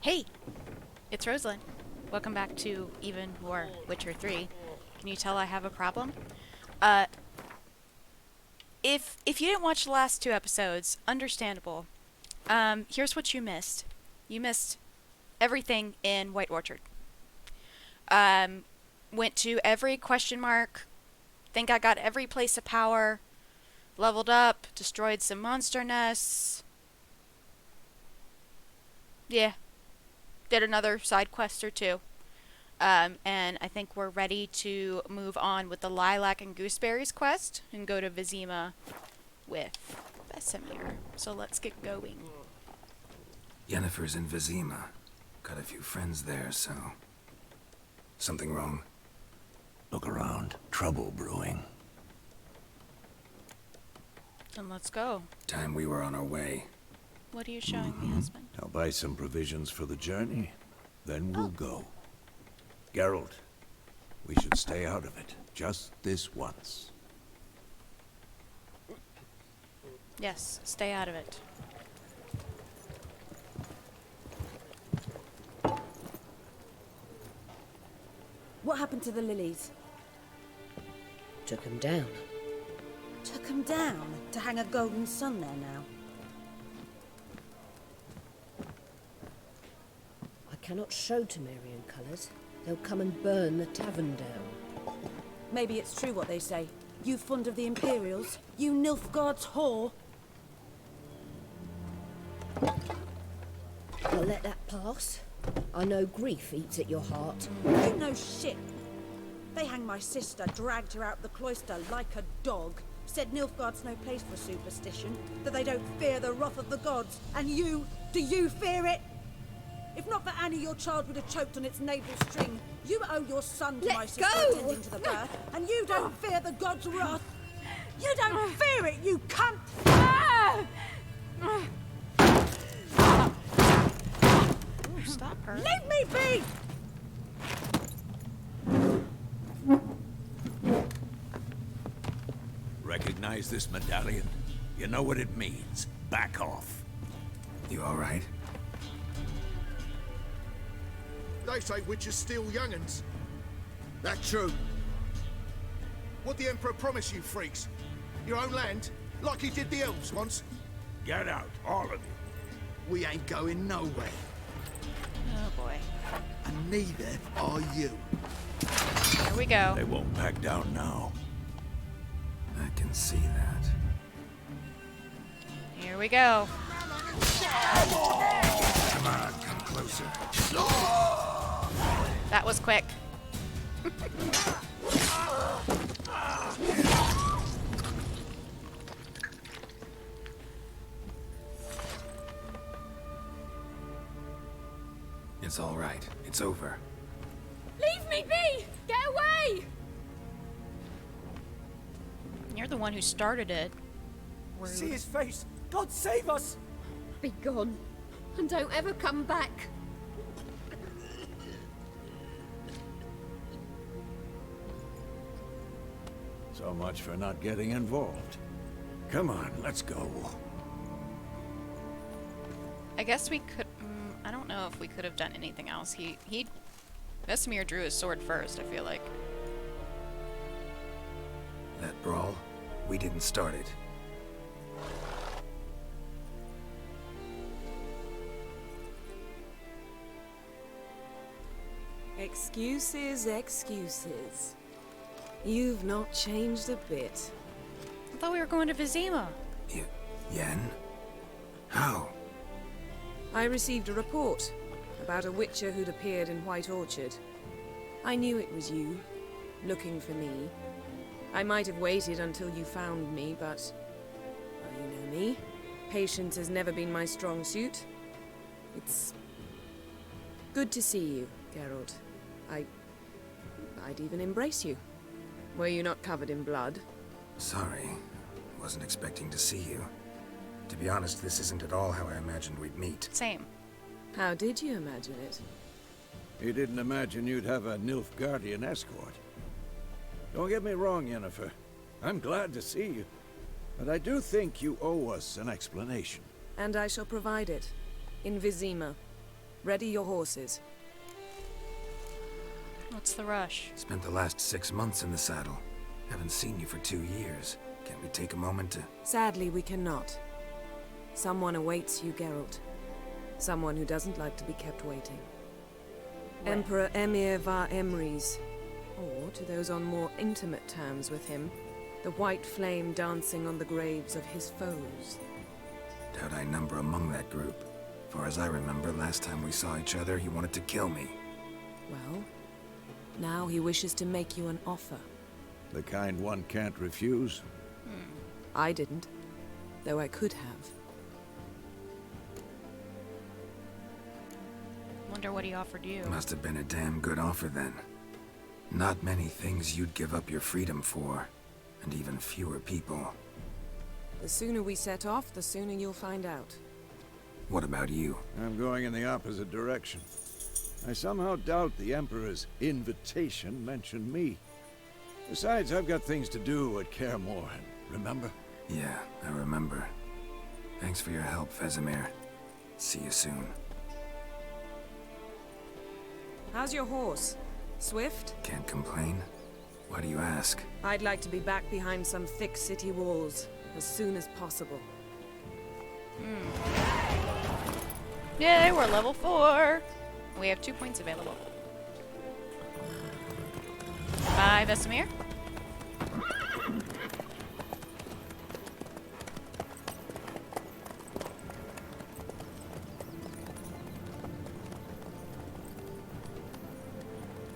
Hey, it's Rosealyn. Welcome back to even more Witcher 3. Can you tell I have a problem? Uh, if you didn't watch the last two episodes, understandable. Here's what you missed. You missed everything in White Orchard. Went to every question mark. Think I got every place of power. Leveled up, destroyed some monster nests. Yeah. Did another side quest or two. And I think we're ready to move on with the Lilac and Gooseberries quest and go to Vizima with Vesemir. So let's get going. Yennefer's in Vizima. Got a few friends there, so... Something wrong? Look around. Trouble brewing. Then let's go. Time we were on our way. What are you showing me, husband? I'll buy some provisions for the journey. Then we'll go. Geralt, we should stay out of it. Just this once. Yes, stay out of it. What happened to the lilies? Took him down. Took them down to hang a golden sun there now. I cannot show Temerian colours. They'll come and burn the tavern down. Maybe it's true what they say. You fond of the Imperials? You Nilfgaard's whore? I'll let that pass. I know grief eats at your heart. You know shit. They hanged my sister, dragged her out the cloister like a dog. Said Nilfgaard's no place for superstition, that they don't fear the wrath of the gods. And you, do you fear it? If not for Annie, your child would have choked on its navel string. You owe your son to my sister attending to the birth, and you don't fear the gods' wrath. You don't fear it, you cunt! Ooh, stop her. Leave me be! Recognize this medallion? You know what it means. Back off. You alright? They say witches steal young'uns. That true. What the Emperor promised you freaks? Your own land? Like he did the elves once? Get out, all of you. We ain't going nowhere. Oh boy. And neither are you. Here we go. They won't back down now. I can see that. Here we go. Come on, come closer. That was quick. It's all right. It's over. Leave me be! Get away! You're the one who started it. Rude. See his face! God save us! Be gone, and don't ever come back. So much for not getting involved. Come on, let's go. I guess we could. I don't know if we could have done anything else. Vesemir drew his sword first, I feel like. That brawl, we didn't start it. Excuses, excuses. You've not changed a bit. I thought we were going to Vizima. Yen? How? I received a report about a witcher who'd appeared in White Orchard. I knew it was you, looking for me. I might have waited until you found me, but... well, you know me. Patience has never been my strong suit. It's... good to see you, Geralt. I'd even embrace you. Were you not covered in blood? Sorry. Wasn't expecting to see you. To be honest, this isn't at all how I imagined we'd meet. Same. How did you imagine it? You didn't imagine you'd have a Nilfgaardian escort. Don't get me wrong, Yennefer. I'm glad to see you. But I do think you owe us an explanation. And I shall provide it. In Vizima. Ready your horses. What's the rush? Spent the last 6 months in the saddle. Haven't seen you for 2 years. Can't we take a moment to... Sadly, we cannot. Someone awaits you, Geralt. Someone who doesn't like to be kept waiting. Well. Emperor Emir var Emrys. Or, to those on more intimate terms with him, the white flame dancing on the graves of his foes. Doubt I number among that group. Far as I remember, last time we saw each other, he wanted to kill me. Well, now he wishes to make you an offer. The kind one can't refuse. I didn't, though I could have. Wonder what he offered you. Must have been a damn good offer then. Not many things you'd give up your freedom for, and even fewer people. The sooner we set off, the sooner you'll find out. What about you? I'm going in the opposite direction. I somehow doubt the Emperor's invitation mentioned me. Besides, I've got things to do at Kaer Morhen, remember? Yeah, I remember. Thanks for your help, Vesemir. See you soon. How's your horse? Swift? Can't complain. Why do you ask? I'd like to be back behind some thick city walls as soon as possible. Yay, we're level 4. We have 2 points available. Bye, Vesemir.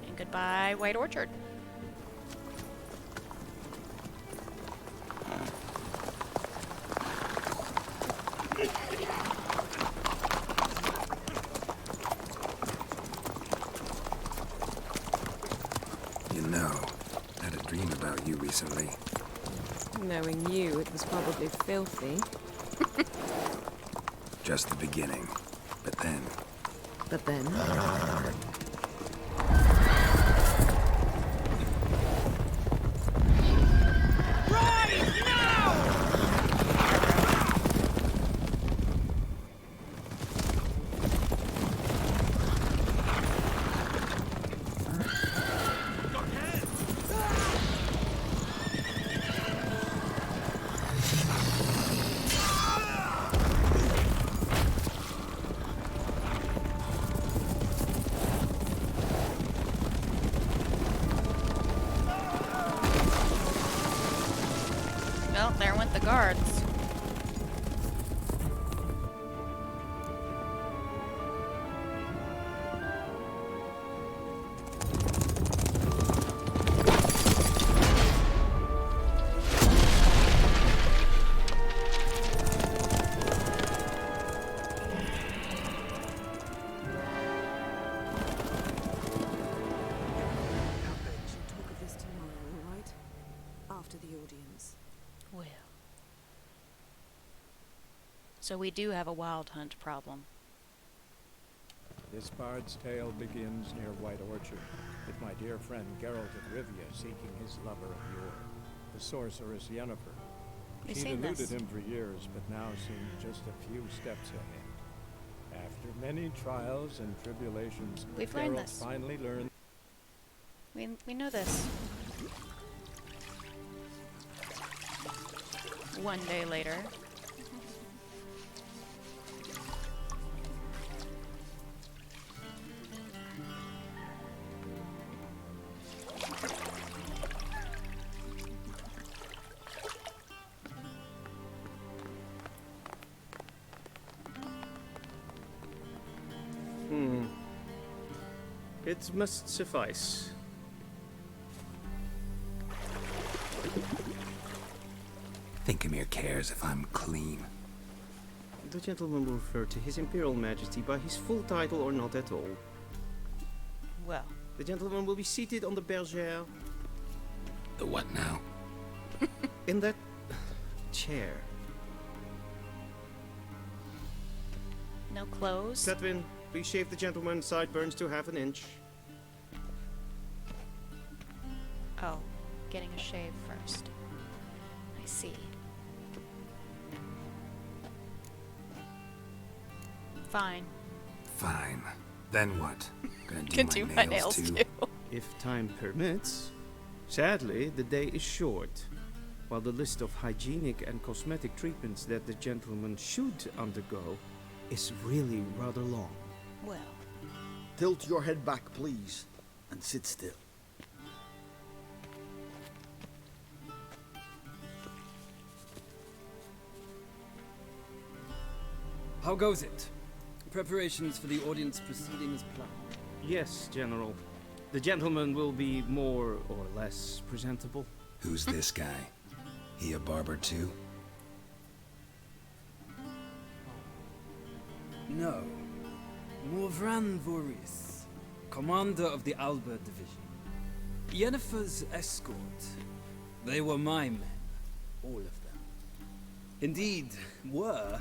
And goodbye, White Orchard. You know, I had a dream about you recently. Knowing you, it was probably filthy. Just the beginning. But then... But then... Well, there went the guards. Talk of this tomorrow, all right? After the audience. Well. So we do have a wild hunt problem. This bard's tale begins near White Orchard, with my dear friend Geralt of Rivia seeking his lover of yore, the sorceress Yennefer. We've She'd seen eluded this. him for years, but now seemed just a few steps ahead. After many trials and tribulations, We've learned Geralt this. finally learned. We know this. One day later. It must suffice. Think Emir cares if I'm clean. The gentleman will refer to His Imperial Majesty by his full title or not at all. Well. The gentleman will be seated on the bergère. The what now? In that chair. No clothes. Cetwin, please shave the gentleman's sideburns to half an inch. Oh, getting a shave first. I see. Fine. Fine. Then what? Gonna Can do my nails too. If time permits. Sadly, the day is short, while the list of hygienic and cosmetic treatments that the gentleman should undergo is really rather long. Well, Tilt your head back, please, and sit still. How goes it? Preparations for the audience proceeding as planned. Yes, General. The gentleman will be more or less presentable. Who's this guy? He a barber too? No. Morvran Voris, commander of the Alba Division. Yennefer's escort. They were my men. All of them. Indeed, were.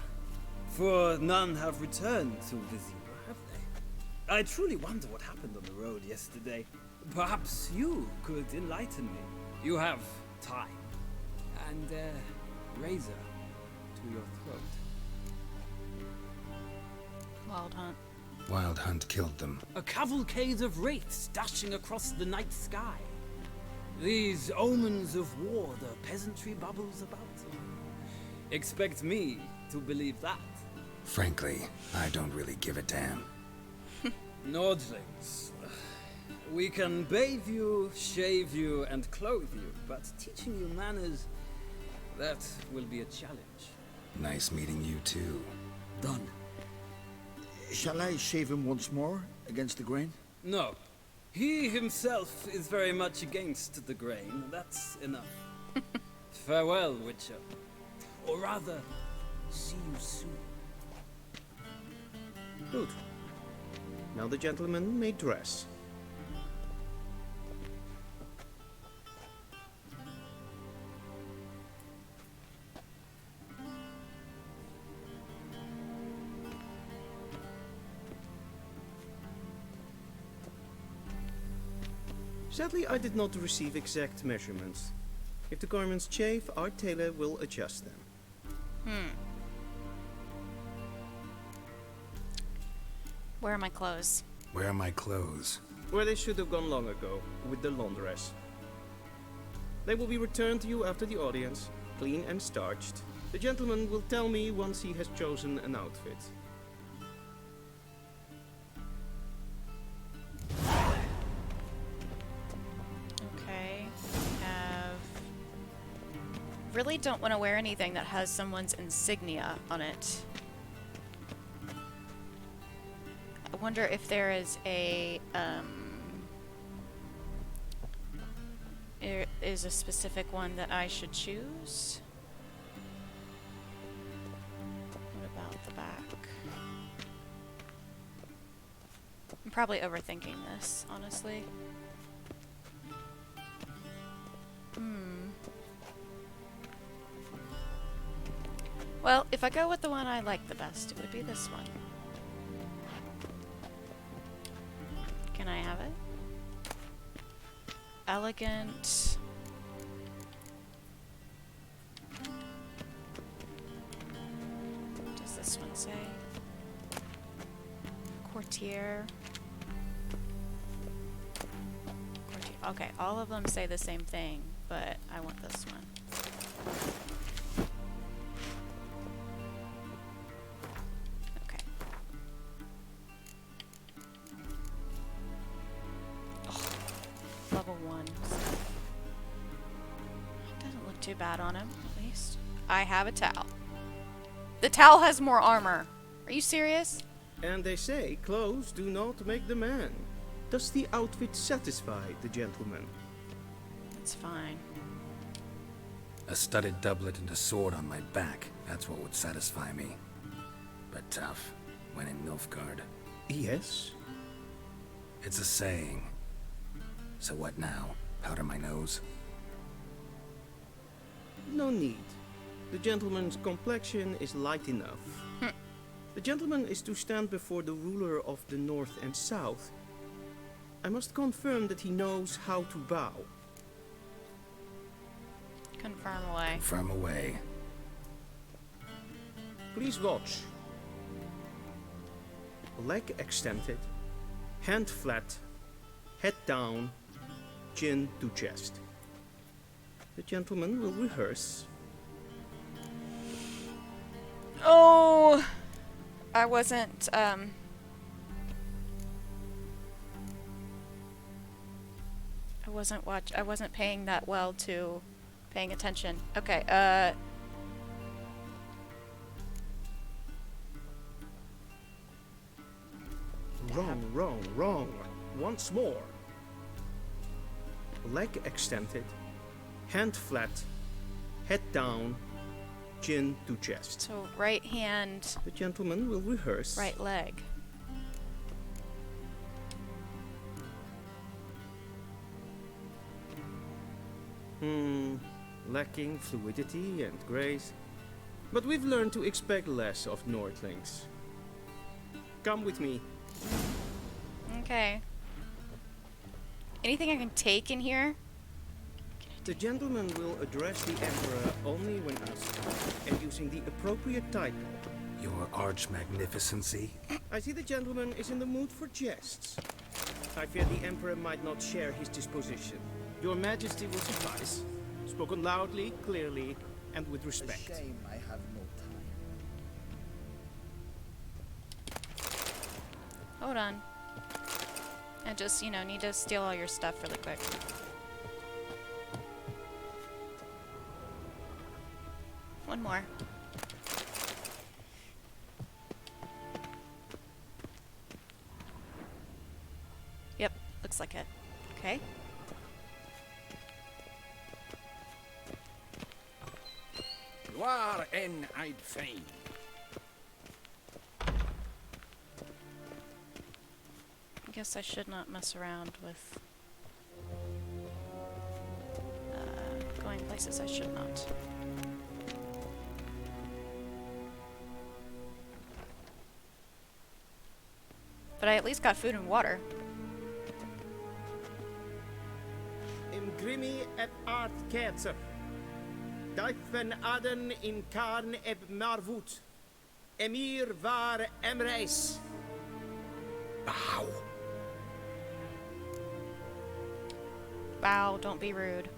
For none have returned to Vizima, have they? I truly wonder what happened on the road yesterday. Perhaps you could enlighten me. You have time. And razor to your throat. Wild Hunt. Wild Hunt killed them. A cavalcade of wraiths dashing across the night sky. These omens of war the peasantry bubbles about. Expect me to believe that. Frankly, I don't really give a damn. Nordlings. We can bathe you, shave you, and clothe you, but teaching you manners, that will be a challenge. Nice meeting you too. Done. Shall I shave him once more, against the grain? No. He himself is very much against the grain. That's enough. Farewell, Witcher. Or rather, see you soon. Good. Now the gentleman may dress. Sadly, I did not receive exact measurements. If the garments chafe, our tailor will adjust them. Where are my clothes? Where are my clothes? Where they should have gone long ago, with the laundress. They will be returned to you after the audience, clean and starched. The gentleman will tell me once he has chosen an outfit. Okay. Really don't want to wear anything that has someone's insignia on it. I wonder if there is a is a specific one that I should choose. What about the back? I'm probably overthinking this, honestly. Well, if I go with the one I like the best, it would be this one. Can I have it? Elegant. What does this one say? Courtier. Courtier. Okay, all of them say the same thing, but I want this one. Level 1. Doesn't look too bad on him, at least. I have a towel. The towel has more armor. Are you serious? And they say clothes do not make the man. Does the outfit satisfy the gentleman? It's fine. A studded doublet and a sword on my back. That's what would satisfy me. But tough, when in Nilfgaard. Yes. It's a saying. So what now? Powder my nose? No need. The gentleman's complexion is light enough. The gentleman is to stand before the ruler of the North and South. I must confirm that he knows how to bow. Confirm away. Confirm away. Please watch. leg extended, hand flat, head down, chin to chest. The gentleman will rehearse. Oh, I wasn't, I wasn't paying that well to paying attention. Okay, Wrong. Once more. Leg extended, hand flat, head down, chin to chest. so right hand, The gentleman will rehearse. right leg. Lacking fluidity and grace. But we've learned to expect less of Nordlings. Come with me. Okay. Anything I can take in here? The gentleman will address the Emperor only when asked, and using the appropriate title. Your arch-magnificency? I see the gentleman is in the mood for jests. I fear the Emperor might not share his disposition. Your Majesty will suffice. Spoken loudly, clearly, and with respect. Shame I have no time. Hold on. I just, need to steal all your stuff really quick. One more. Yep, looks like it. Okay. You are an I'd fain. I guess I should not mess around with going places I should not. But I at least got food and water. Imgrimi et art ketzer. Dijfen aden in karn eb marvoet. Emir var emreis. Bow. Bow, don't be rude.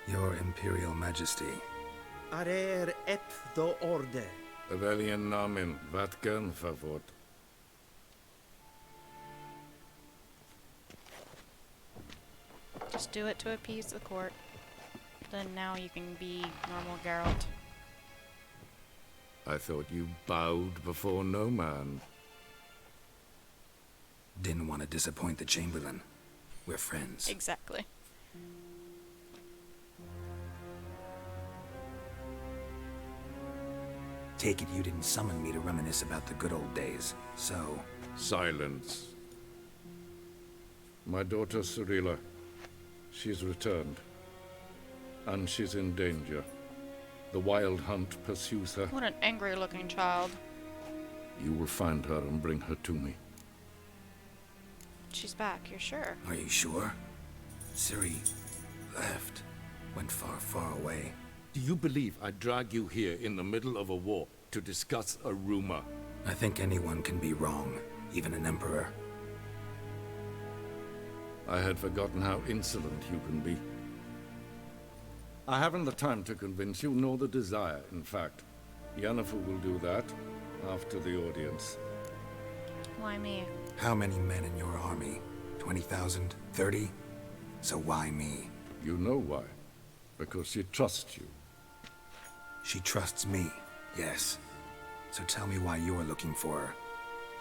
Your Imperial Majesty. Arer ep do orde. Rebellion namen, vatken favort. Just do it to appease the court. Then now you can be normal Geralt. I thought you bowed before no man. Didn't want to disappoint the Chamberlain. We're friends. Exactly. Take it you didn't summon me to reminisce about the good old days, so... Silence. My daughter Cirilla, she's returned. And she's in danger. The Wild Hunt pursues her. What an angry looking child. You will find her and bring her to me. She's back, you're sure? Are you sure? Ciri left. Went far, far away. Do you believe I'd drag you here in the middle of a war to discuss a rumor? I think anyone can be wrong, even an emperor. I had forgotten how insolent you can be. I haven't the time to convince you, nor the desire, in fact. Yennefer will do that after the audience. Why me? How many men in your army? 20,000? 30? So why me? You know why. Because she trusts you. She trusts me, yes. So tell me why you're looking for her.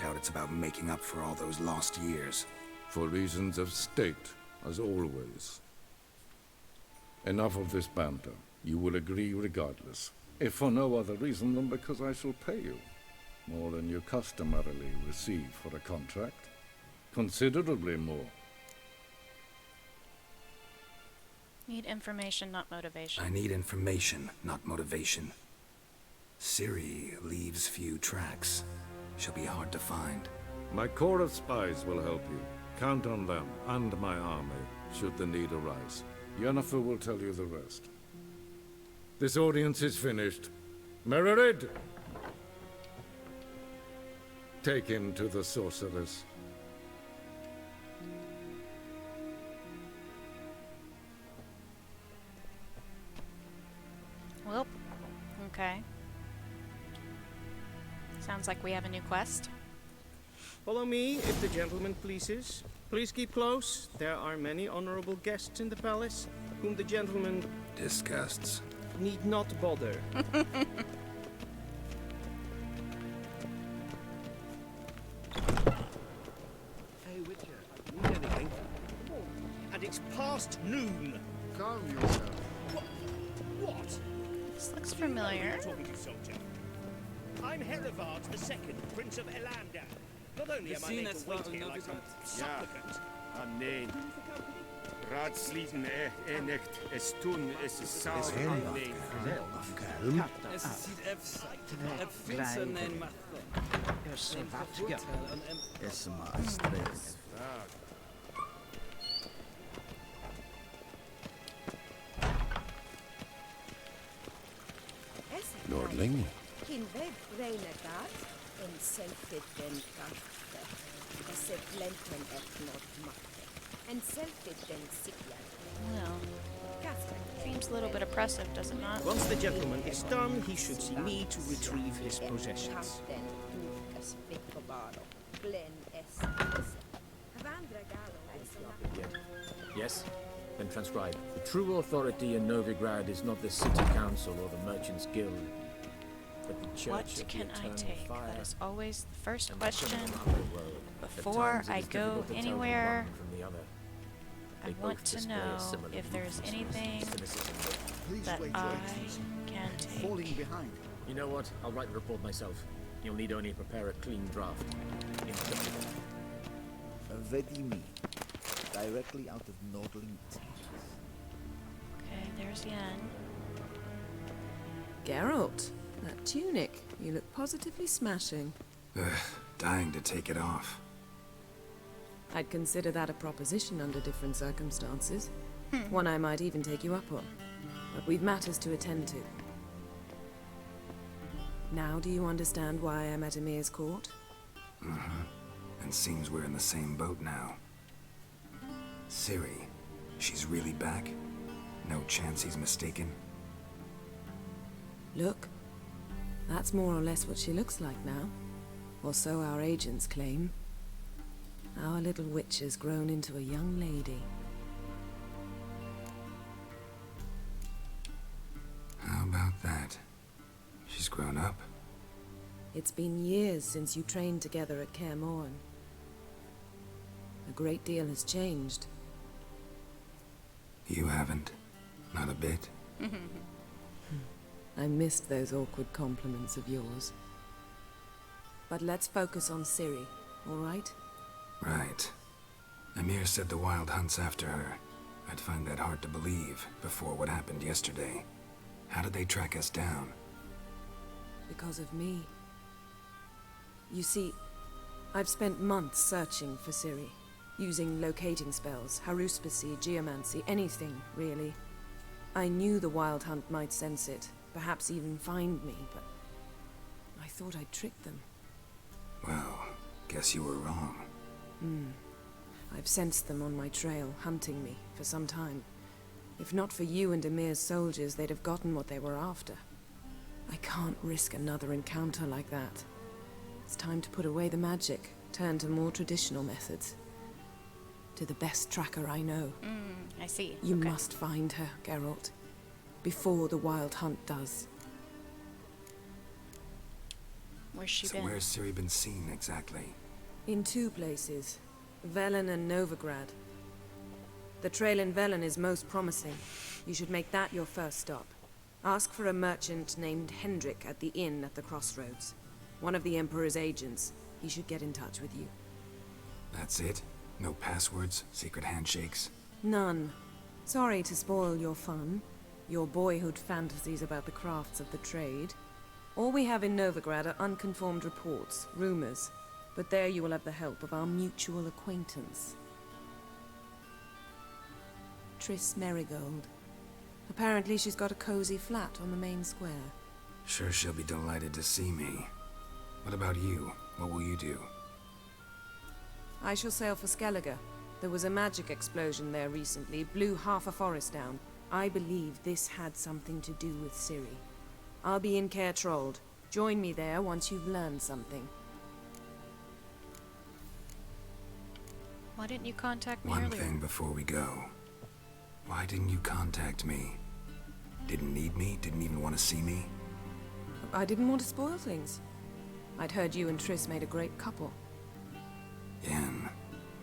Doubt it's about making up for all those lost years. For reasons of state, as always. Enough of this banter. You will agree regardless. If for no other reason than because I shall pay you. More than you customarily receive for a contract. Considerably more. Need information, not motivation. I need information, not motivation. Ciri leaves few tracks. She'll be hard to find. My corps of spies will help you. Count on them, and my army, should the need arise. Yennefer will tell you the rest. This audience is finished. Mererid! Take him to the sorceress. Well, okay. Sounds like we have a new quest. Follow me, if the gentleman pleases. Please keep close. There are many honorable guests in the palace, whom the gentleman Disgusts. need not bother. Hey, Witcher, need anything? And it's past noon. Calm yourself. What? This looks familiar. Talking to soldier. I'm Herivard II, Prince of Elandar. Not only am I made to wait here like some supplicant. Nee. Raadsleden echt es tun, es is saal nee. Es sieht finster nein macht. Es maar stress. Nordling? Kin weg renegat, en selfit den kaffe. Esse plenten et not matte. En selfit den sikjan. Well, seems a little bit oppressive, does it not? Once the gentleman is done, he should see me to retrieve his possessions. Yes? Then transcribe. The true authority in Novigrad is not the city council or the merchants guild, but the church What of the can I eternal take? fire. That is always the first And question At before times it I is go difficult to tell anywhere. one from the other. I They want both to display a know similar if there's ruthlessness, anything cynicism. Please that wait your I excellency. can take. Falling behind. You know what? I'll write the report myself. You'll need only prepare a clean draft. Vizima. Directly out of Nordling. Okay, there's Yen. Geralt, that tunic. You look positively smashing. Ugh, dying to take it off. I'd consider that a proposition under different circumstances. One I might even take you up on. But we've matters to attend to. Now do you understand why I'm at Emir's court? Mm-hmm. And seems we're in the same boat now. Ciri, she's really back? No chance he's mistaken? Look, that's more or less what she looks like now. Or so our agents claim. Our little witch has grown into a young lady. How about that? She's grown up? It's been years since you trained together at Kaer Morhen. A great deal has changed. You haven't? Not a bit? I missed those awkward compliments of yours. But let's focus on Ciri, all right? Right. Emir said the Wild Hunt's after her. I'd find that hard to believe before what happened yesterday. How did they track us down? Because of me. You see, I've spent months searching for Ciri, using locating spells, haruspicy, geomancy, anything, really. I knew the Wild Hunt might sense it, perhaps even find me, but I thought I'd tricked them. Well, guess you were wrong. I've sensed them on my trail, hunting me, for some time. If not for you and Emir's soldiers, they'd have gotten what they were after. I can't risk another encounter like that. It's time to put away the magic, turn to more traditional methods. To the best tracker I know. I see. You Okay. must find her, Geralt. Before the Wild Hunt does. Where's she So been? where's Ciri been seen exactly? In two places. Velen and Novigrad. The trail in Velen is most promising. You should make that your first stop. Ask for a merchant named Hendrik at the inn at the crossroads. One of the Emperor's agents. He should get in touch with you. That's it? No passwords? Secret handshakes? None. Sorry to spoil your fun. Your boyhood fantasies about the crafts of the trade. All we have in Novigrad are unconformed reports, rumors. But there you will have the help of our mutual acquaintance. Triss Merigold. Apparently she's got a cozy flat on the main square. Sure she'll be delighted to see me. What about you? What will you do? I shall sail for Skellige. There was a magic explosion there recently, blew half a forest down. I believe this had something to do with Ciri. I'll be in Caer Trold. Join me there once you've learned something. Why didn't you contact me One earlier? thing before we go. Why didn't you contact me? Didn't need me? Didn't even want to see me? I didn't want to spoil things. I'd heard you and Triss made a great couple. Yen,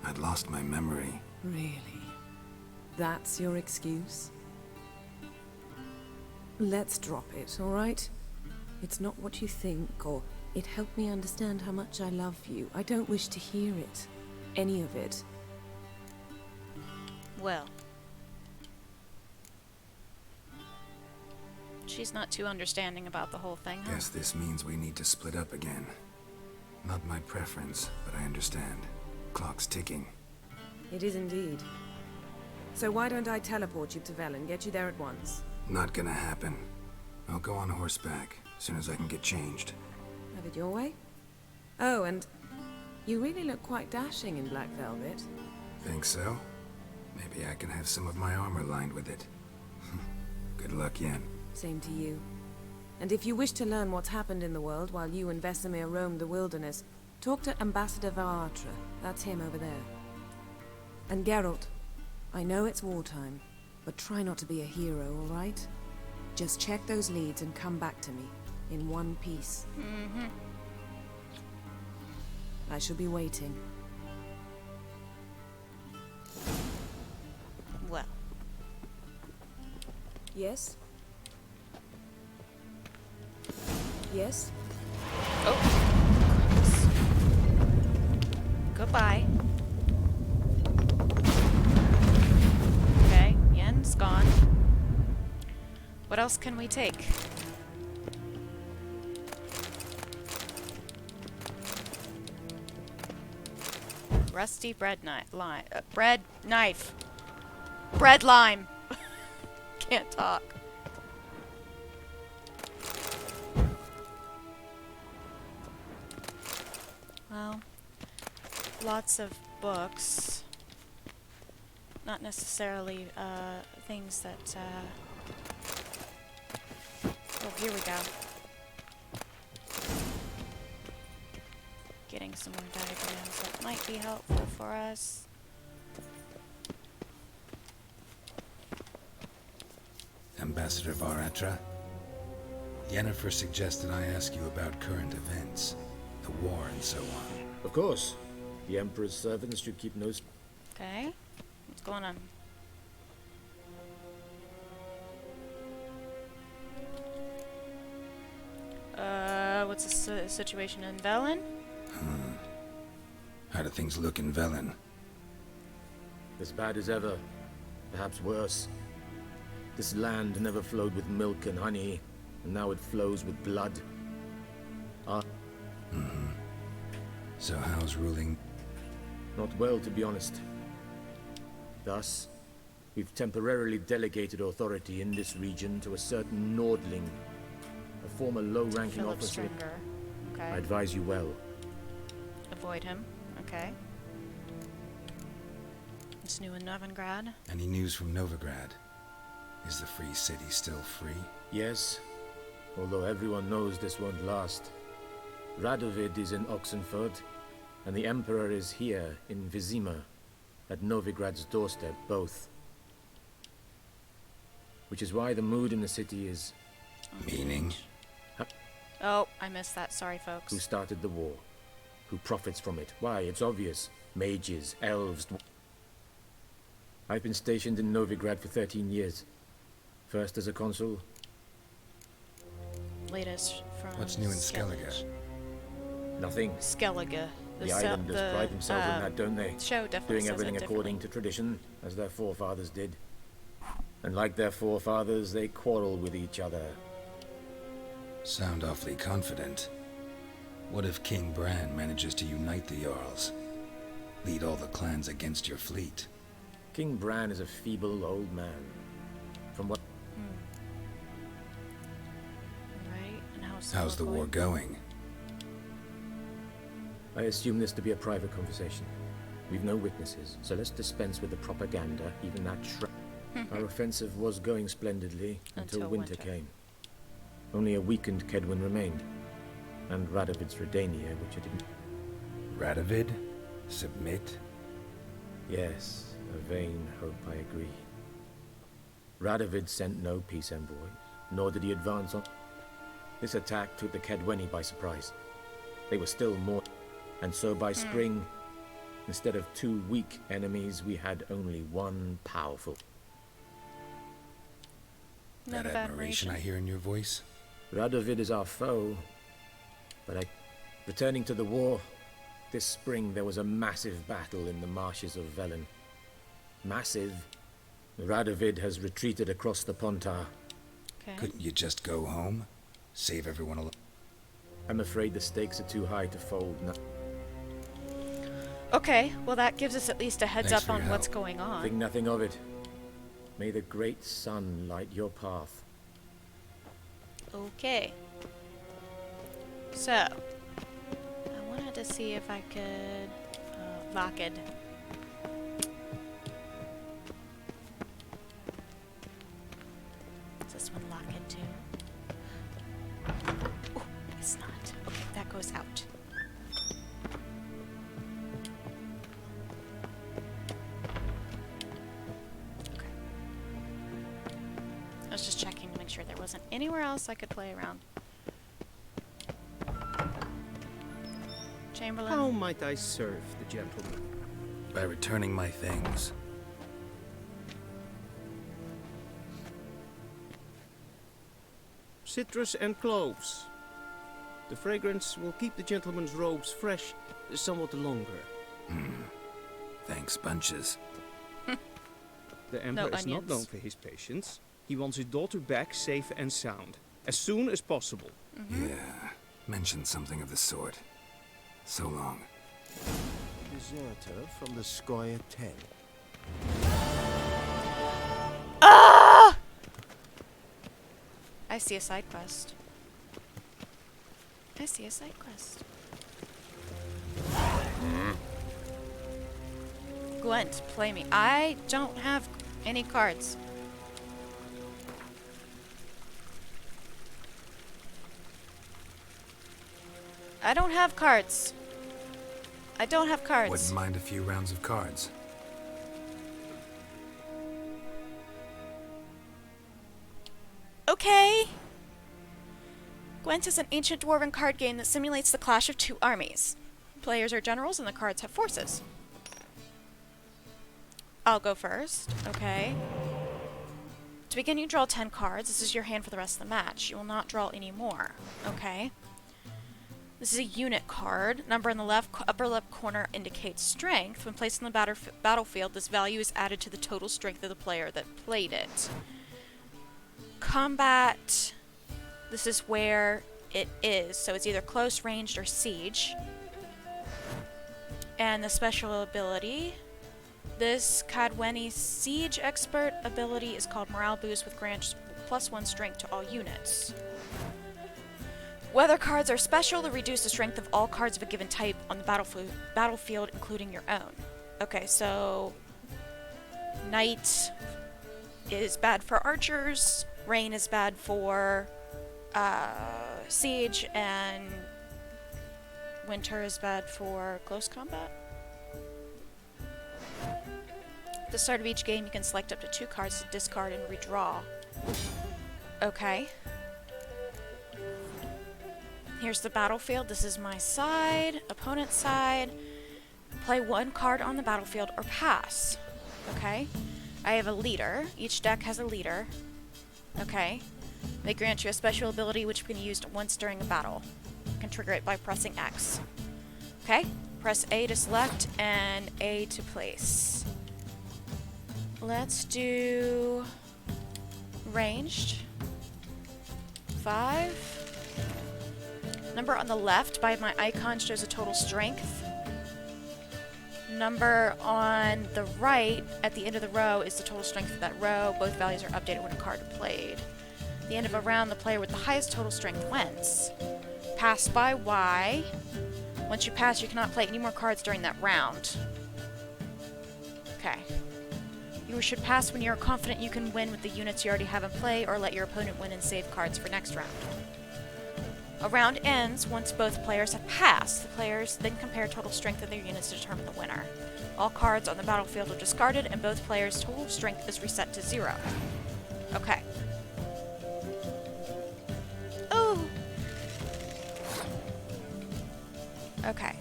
I'd lost my memory. Really? That's your excuse? Let's drop it, all right? It's not what you think, or it helped me understand how much I love you. I don't wish to hear it. Any of it. Well. She's not too understanding about the whole thing, huh? Guess this means we need to split up again. Not my preference, but I understand. Clock's ticking. It is indeed. So why don't I teleport you to Velen, get you there at once? Not gonna happen. I'll go on horseback, as soon as I can get changed. Have it your way? Oh, and you really look quite dashing in black velvet. Think so? Maybe I can have some of my armor lined with it. Good luck, Yen. Same to you. And if you wish to learn what's happened in the world while you and Vesemir roamed the wilderness, talk to Ambassador Varatra. That's him over there. And Geralt, I know it's wartime, but try not to be a hero, all right? Just check those leads and come back to me, in one piece. Mm-hmm. I shall be waiting. Well. Yes? Yes? Oh. Goodbye. Okay, Yen's gone. What else can we take? Rusty bread knife. Bread knife. Bread lime. Can't talk. Well, lots of books. Not necessarily things that. Oh, here we go. Getting some more diagrams that might be helpful for us. Ambassador Varatra? Yennefer suggested I ask you about current events, the war and so on. Of course. The Emperor's servants should keep no... Okay. What's going on? What's the situation in Velen? How do things look in Velen? As bad as ever. Perhaps worse. This land never flowed with milk and honey, and now it flows with blood. So how's ruling? Not well, to be honest. Thus, we've temporarily delegated authority in this region to a certain Nordling, a former low-ranking Philip officer. Stringer. Okay. I advise you well. Avoid him. Okay. It's new in Novigrad. Any news from Novigrad? Is the free city still free? Yes, although everyone knows this won't last. Radovid is in Oxenford, and the Emperor is here in Vizima, at Novigrad's doorstep, both. Which is why the mood in the city is... Meaning? Oh, I missed that. Sorry, folks. Who started the war? Who profits from it? Why, it's obvious. Mages, elves... I've been stationed in Novigrad for 13 years. First as a consul. Latest from What's new in Skellige? Nothing. Skellige. The islanders pride themselves in that, don't they? Show definitely Doing says everything it according to tradition, as their forefathers did. And like their forefathers, they quarrel with each other. Sound awfully confident. What if King Bran manages to unite the Jarls? Lead all the clans against your fleet? King Bran is a feeble old man. From what... Right, and How's the war going? I assume this to be a private conversation. We've no witnesses, so let's dispense with the propaganda, even that Our offensive was going splendidly until winter came. Only a weakened Kedwin remained, and Radovid's Redania, which I didn't... Radovid? Submit? Yes, a vain hope, I agree. Radovid sent no peace envoys, nor did he advance on... This attack took the Kedweni by surprise. They were still more... And so by spring, instead of 2 weak enemies, we had only 1 powerful. That admiration I hear in your voice? Radovid is our foe, but returning to the war, this spring there was a massive battle in the marshes of Velen. Massive. Radovid has retreated across the Pontar. Okay. Couldn't you just go home? Save everyone alone? I'm afraid the stakes are too high to fold now. Okay, well that gives us at least a heads Thanks up for on your what's help. going on. Think nothing of it. May the great sun light your path. Okay. So, I wanted to see if I could... Vakid. Is this one Locked too? Oh, it's not. Okay, that goes out. Okay. I was just checking to make sure there wasn't anywhere else I could play around. Chamberlain? How might I serve the gentleman? By returning my things. Citrus and cloves. The fragrance will keep the gentleman's robes fresh somewhat longer. Thanks, bunches. The Emperor is not onions. known for his patience. He wants his daughter back safe and sound, as soon as possible. Yeah, mentioned something of the sort. So long. Deserter from the Squire 10. Ah! I see a side quest. I see a side quest. Gwent, play me. I don't have any cards. I don't have cards. I don't have cards. Wouldn't mind a few rounds of cards. Okay. Gwent is an ancient dwarven card game that simulates the clash of 2 armies. Players are generals and the cards have forces. I'll go first. Okay. To begin, you draw 10 cards. This is your hand for the rest of the match. You will not draw any more. Okay. This is a unit card. Number in the upper left corner indicates strength. When placed on the battlefield, this value is added to the total strength of the player that played it. Combat. This is where it is. So it's either close, ranged, or siege. And the special ability. This Kadweni Siege Expert ability is called Morale Boost, with grants +1 strength to all units. Whether cards are special, they reduce the strength of all cards of a given type on the battlefield, including your own. Okay, so Night is bad for archers, Rain is bad for siege, and Winter is bad for close combat. At the start of each game, you can select up to 2 cards to discard and redraw. Okay. Here's the battlefield. This is my side, opponent's side. Play 1 card on the battlefield or pass. Okay. I have a leader. Each deck has a leader. Okay. They grant you a special ability which can be used once during a battle. You can trigger it by pressing X. Okay. Press A to select and A to place. Let's do ranged. 5. Number on the left by my icon shows a total strength. number on the right at the end of the row is the total strength of that row. Both values are updated when a card is played. At the end of a round, the player with the highest total strength wins. Pass by Y. Once you pass, you cannot play any more cards during that round. Okay. You should pass when you're confident you can win with the units you already have in play, or let your opponent win and save cards for next round. A round ends once both players have passed. The players then compare total strength of their units to determine the winner. All cards on the battlefield are discarded, and both players' total strength is reset to 0. Okay. Oh! Okay.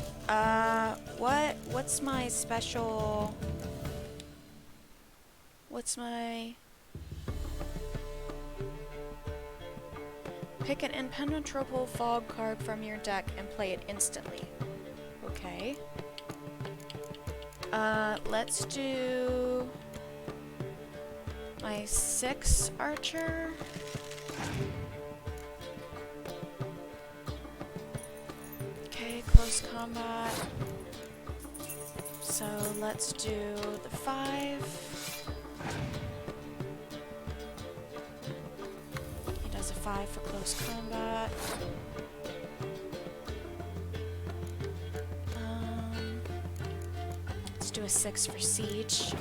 What's my special... What's my... Pick an impenetrable fog card from your deck and play it instantly. Okay. Let's do... my 6 archer. Okay, close combat. So let's do the 5. He does a 5 for close combat. Let's do a 6 for siege.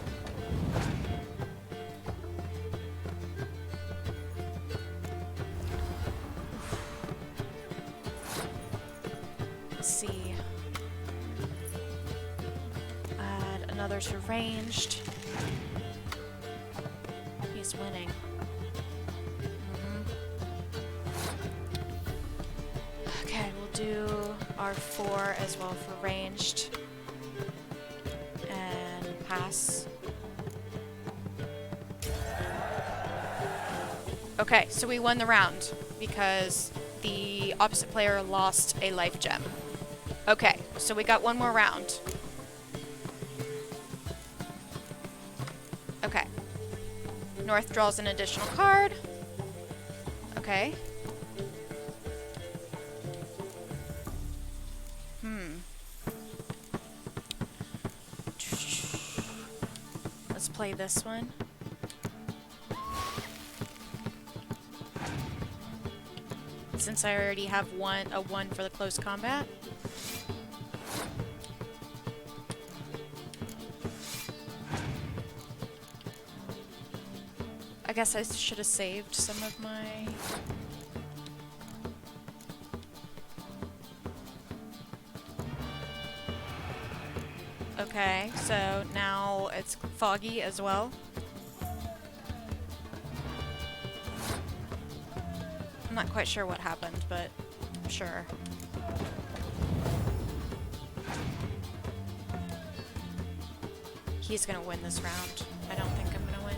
Let's see. Add another to ranged. He's winning. Okay, we'll do our 4 as well for ranged. And pass. Okay, so we won the round because the opposite player lost a life gem. Okay, so we got one more round. Okay. North draws an additional card. Okay. Let's play this one. Since I already have a 1 for the close combat. I guess I should have saved some of my... Okay, so now it's foggy as well. I'm not quite sure what happened, but sure. He's gonna win this round. I don't think I'm gonna win.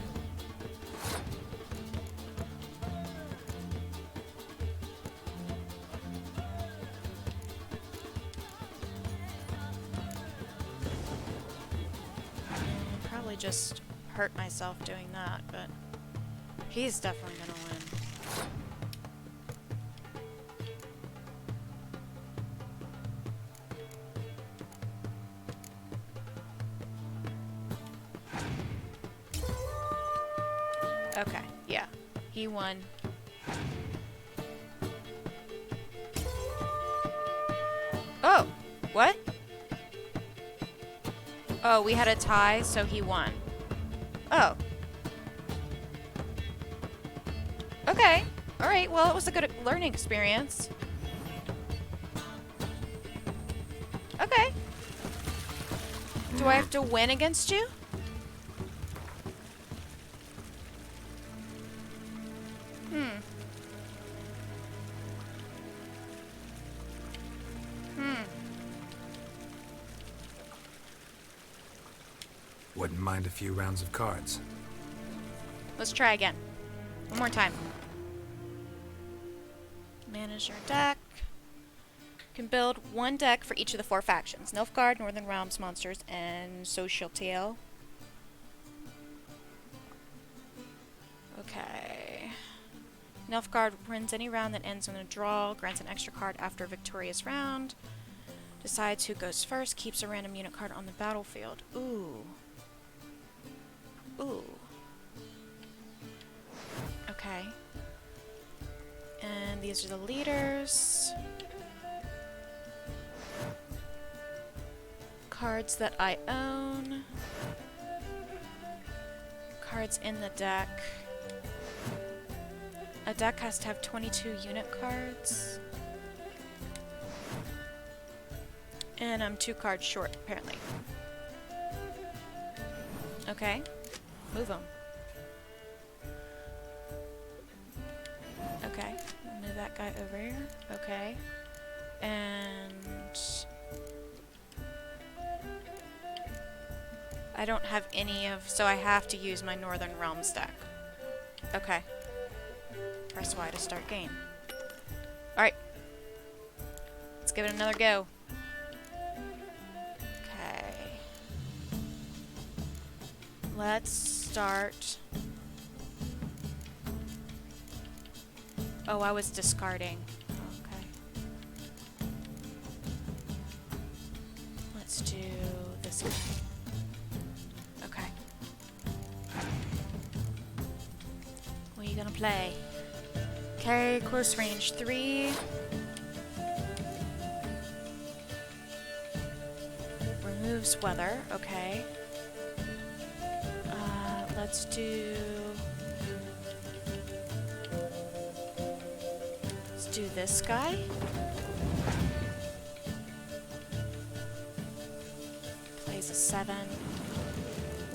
Probably just hurt myself doing that, but he's definitely gonna win. Okay, yeah. He won. Oh! What? Oh, we had a tie, so he won. Oh. Okay. Alright, well, it was a good learning experience. Okay. Do I have to win against you? Wouldn't mind a few rounds of cards. Let's try again. One more time. Manage your deck. You can build one deck for each of the 4 factions. Nilfgaard, Northern Realms monsters, and Social Tail. Okay. Nilfgaard wins any round that ends in a draw, grants an extra card after a victorious round. Decides who goes first, keeps a random unit card on the battlefield. Ooh. Ooh. Okay. And these are the leaders. Cards that I own. Cards in the deck. A deck has to have 22 unit cards. And I'm 2 cards short, apparently. Okay. Move them. Okay. Move that guy over here. Okay. And... I don't have any of... So I have to use my Northern Realms deck. Okay. Press Y to start game. Alright. Let's give it another go. Okay. Let's start... Oh, I was discarding. Okay. Let's do this guy. Okay. What are you gonna play? Okay, close range 3. Removes weather, okay. Let's do... Let's do this guy. Plays a 7.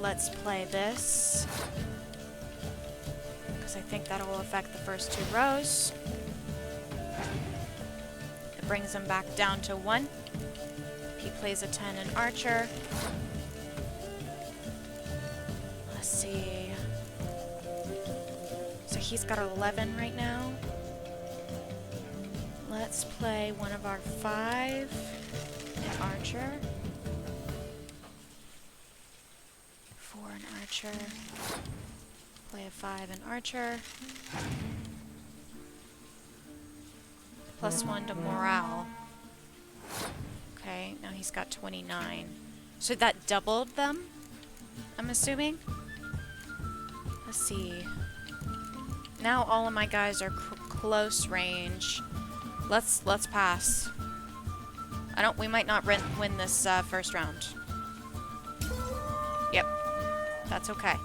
Let's play this. Because I think that'll affect the first 2 rows. It brings him back down to 1. He plays a 10 in Archer. Let's see. So he's got 11 right now. Let's play one of our 5 in Archer. 4 in Archer. Play a 5 in Archer. +1 to morale. Okay, now he's got 29. So that doubled them, I'm assuming? Let's see. Now all of my guys are close range. Let's pass. We might not win this first round. Yep. That's okay.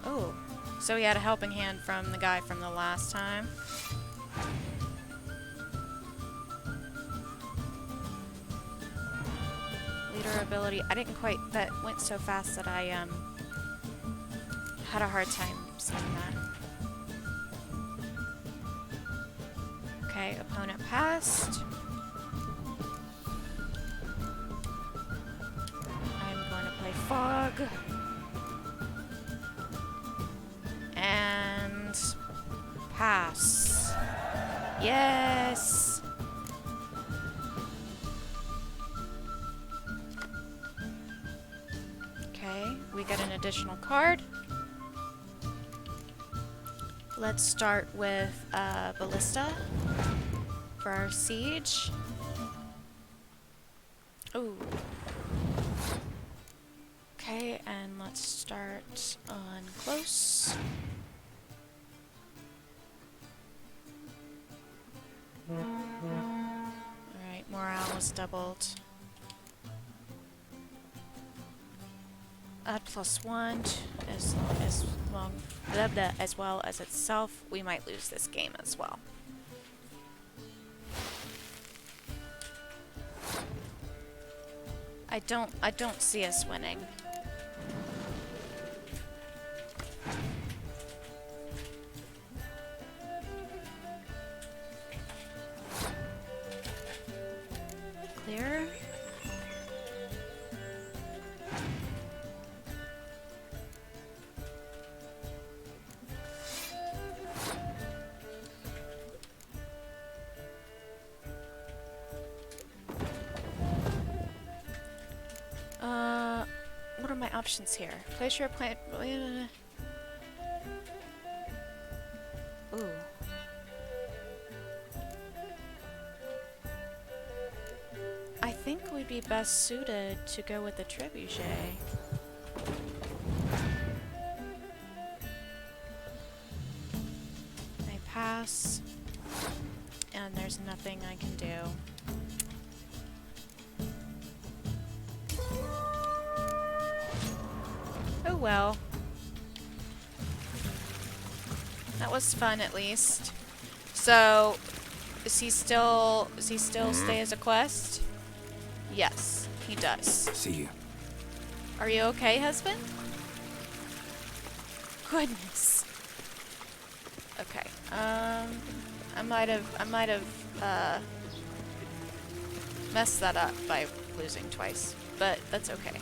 Oh, so he had a helping hand from the guy from the last time. Leader ability. I didn't quite... That went so fast that I had a hard time seeing that. Okay, opponent passed. I'm going to play Fog. And pass. Yes. Okay, we get an additional card. Let's start with Ballista for our siege. Ooh. Okay, and let's start on close. Alright, morale was doubled. Add +1 as well as itself. We might lose this game as well. I don't see us winning. Clear. my options here? Place your plant. Ooh. I think we'd be best suited to go with the trebuchet. I pass, and there's nothing I can do. Oh well. That was fun at least. So, does he still stay as a quest? Yes, he does. See you. Are you okay, husband? Goodness. Okay. I might have messed that up by losing twice, but that's okay.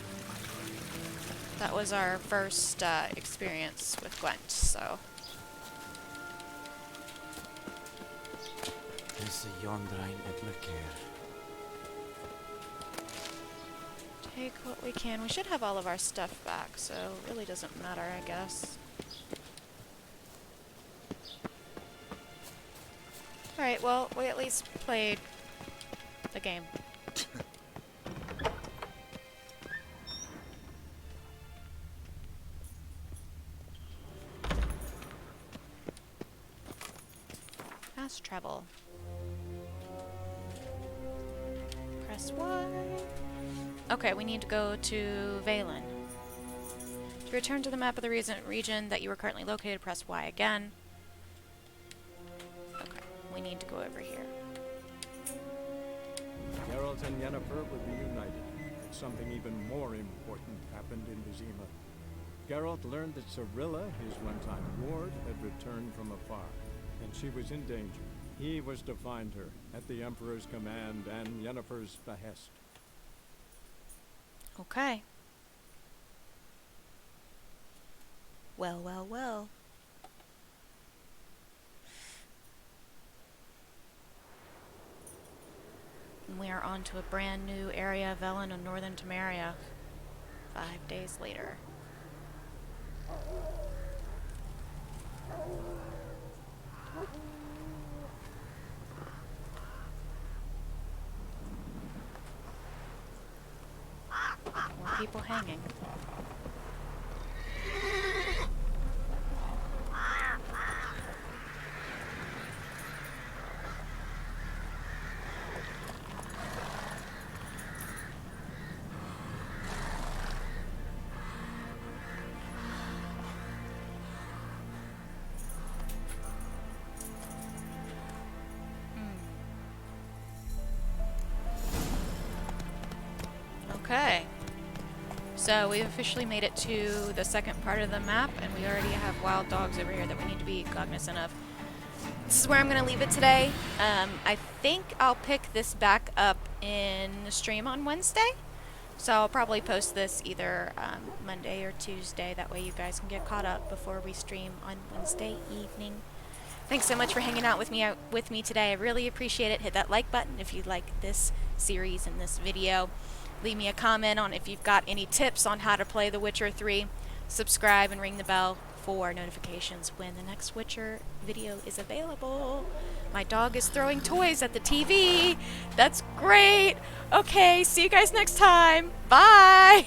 That was our first experience with Gwent, so. Take what we can. We should have all of our stuff back, so it really doesn't matter, I guess. Alright, well, we at least played the game. Fast travel. Press Y. Okay, we need to go to Valen. To return to the map of the region that you are currently located, press Y again. Okay, we need to go over here. Geralt and Yennefer would be united, but something even more important happened in Vizima. Geralt learned that Cirilla, his one-time ward, had returned from afar, and she was in danger. He was to find her, at the Emperor's command and Yennefer's behest. Okay. Well, well, well. And we are on to a brand new area of Velen in northern Temeria. 5 days later. More people hanging. Okay. So we've officially made it to the second part of the map, and we already have wild dogs over here that we need to be cognizant of. This is where I'm going to leave it today. I think I'll pick this back up in the stream on Wednesday. So I'll probably post this either Monday or Tuesday. That way you guys can get caught up before we stream on Wednesday evening. Thanks so much for hanging out with me today. I really appreciate it. Hit that like button if you like this series and this video. Leave me a comment on if you've got any tips on how to play The Witcher 3. Subscribe and ring the bell for notifications when the next Witcher video is available. My dog is throwing toys at the TV. That's great. Okay, see you guys next time. Bye.